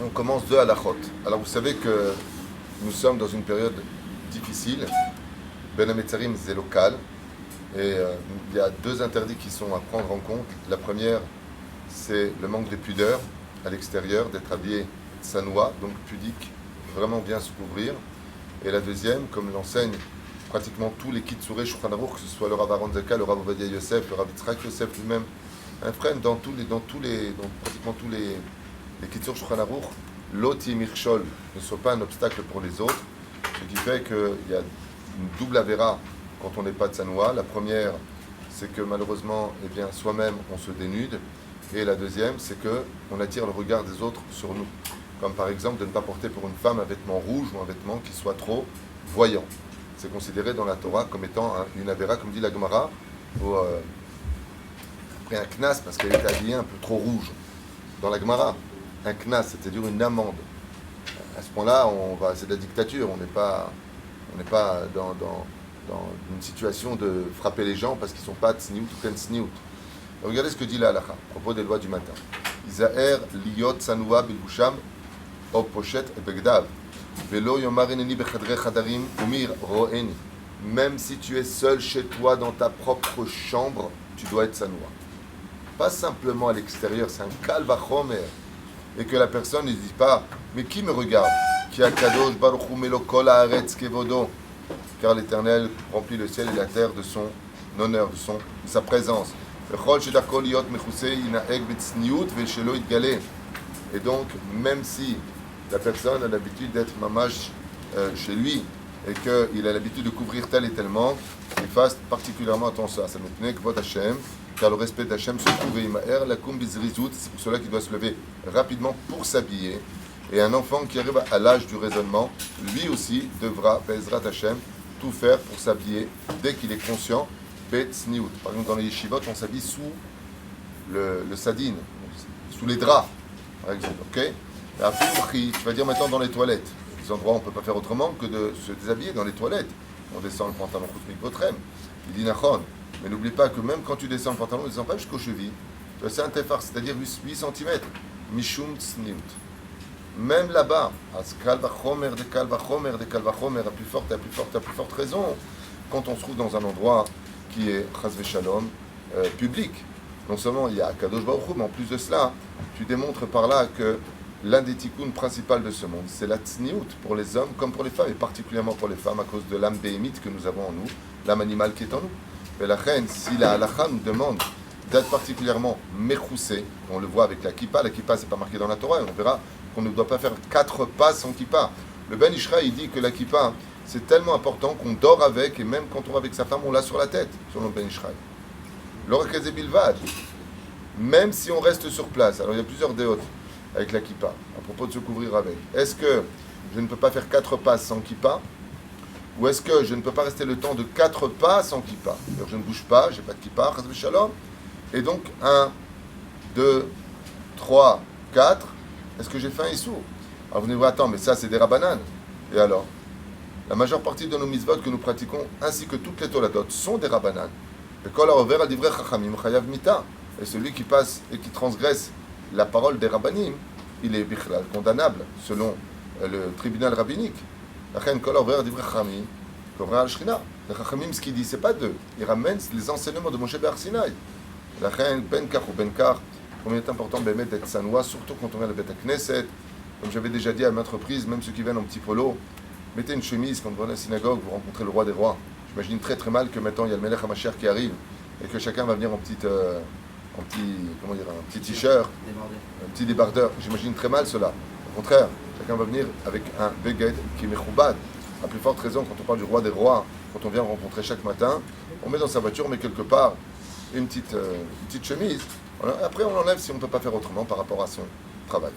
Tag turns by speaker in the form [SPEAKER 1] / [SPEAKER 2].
[SPEAKER 1] On commence deux halachot. Alors vous savez que nous sommes dans une période difficile. Ben Hametzarim, c'est local. Et il y a deux interdits qui sont à prendre en compte. La première, c'est le manque de pudeur à l'extérieur, d'être habillé sanoua, donc pudique, vraiment bien se couvrir. Et la deuxième, comme l'enseigne pratiquement tous les Kitsurei Shulchan Aruch, que ce soit le Rav Aaron Zaka, le Rav Ovadia Yosef, le Rav Yitzhak Yosef lui-même, un frère dans pratiquement tous les Kitzur Shulchan Aruch, l'oti mirchol ne soit pas un obstacle pour les autres, ce qui fait qu'il y a une double avéra quand on n'est pas de sanoua. La première, c'est que malheureusement, eh bien, soi-même, on se dénude. Et la deuxième, c'est qu'on attire le regard des autres sur nous. Comme par exemple de ne pas porter pour une femme un vêtement rouge ou un vêtement qui soit trop voyant. C'est considéré dans la Torah comme étant une avéra, comme dit la Gemara, après un knas, parce qu'elle était habillée un peu trop rouge. Dans la Gemara, un knas, c'est-à-dire une amende. À ce point-là, c'est de la dictature. On n'est pas dans une situation de frapper les gens parce qu'ils ne sont pas tsniout ou ken tsniout. Regardez ce que dit la halakha à propos des lois du matin. Izaher liot sanoua bilbusham o pochet et begdav velo yomar eneni bechadre chadarim umir roeni. Même si tu es seul chez toi dans ta propre chambre, tu dois être sanoua. Pas simplement à l'extérieur, c'est un kal vachomer. Et que la personne ne dit pas, mais qui me regarde? Ki akadosh baruch hu melo kol haaretz kevodo. Car l'Éternel remplit le ciel et la terre de son honneur, de sa présence. Et donc, même si la personne a l'habitude d'être mamash chez lui et qu'il a l'habitude de couvrir tel et tel manque, il fasse particulièrement attention à ça. Car le respect d'Hachem se trouve c'est pour cela qu'il doit se lever rapidement pour s'habiller. Et un enfant qui arrive à l'âge du raisonnement, lui aussi devra, Bezrat Hachem, tout faire pour s'habiller dès qu'il est conscient. Bet sniout. Par exemple, dans les yeshivot, on s'habille sous le sadine, sous les draps, par exemple. Ok? Tu vas dire maintenant dans les toilettes. Des endroits où on ne peut pas faire autrement que de se déshabiller dans les toilettes. On descend le pantalon koutmik votrem. Il dit nachon. Mais n'oublie pas que même quand tu descends le pantalon, ne descend pas jusqu'aux chevilles. Tu as un tefar, c'est-à-dire 8 cm. Mishum sniout. Même là-bas, à kalvachomer, de kalvachomer, de kalvachomer, à plus forte raison, quand on se trouve dans un endroit qui est chas v'shalom, public. Non seulement il y a Kadosh Baruch Hu, mais en plus de cela, tu démontres par là que l'un des tikkuns principaux de ce monde, c'est la tsniout pour les hommes comme pour les femmes, et particulièrement pour les femmes à cause de l'âme béhémite que nous avons en nous, l'âme animale qui est en nous. Mais la reine, si la halakha nous demande d'être particulièrement mechoussé, on le voit avec la kippa c'est pas marqué dans la Torah, et on verra qu'on ne doit pas faire 4 pas sans kippa. Le Ben Ishra, il dit que la kippa, c'est tellement important qu'on dort avec, et même quand on va avec sa femme, on l'a sur la tête, selon le Ben Ishraï. L'orakazé bilvad, même si on reste sur place, alors il y a plusieurs déotes avec la kippa, à propos de se couvrir avec. Est-ce que je ne peux pas faire 4 pas sans kippa? Ou est-ce que je ne peux pas rester le temps de 4 pas sans kippa? Alors, je ne bouge pas, j'ai pas de kippa, chas v'shalom. Et donc, 1, 2, 3, 4, est-ce que j'ai fait un issour? Alors vous allez dire, attends, mais ça c'est des rabbanan. Et alors? La majeure partie de nos mitzvot que nous pratiquons, ainsi que toutes les toladot, sont des rabbanan. Et celui qui passe et qui transgresse la parole des rabbanim, il est bichlal, condamnable, selon le tribunal rabbinique. Les chachamim, ce qu'il dit, c'est pas d'eux. Il ramène les enseignements de Moshe Bar Sinaï. La reine, benkar ou benkar, comme il est important d'être sanoua, surtout quand on vient à la Beth Knesset. Comme j'avais déjà dit à maintes reprises, même ceux qui viennent en petit polo, mettez une chemise quand vous venez à la synagogue, vous rencontrez le roi des rois. J'imagine très très mal que maintenant il y a le Melech HaMashiach qui arrive et que chacun va venir en petit t-shirt, un petit débardeur. J'imagine très mal cela. Au contraire, chacun va venir avec un beged qui est mechoubad. À plus forte raison, quand on parle du roi des rois, quand on vient rencontrer chaque matin, on met dans sa voiture, on met quelque part une petite chemise. Après, on l'enlève si on ne peut pas faire autrement par rapport à son travail.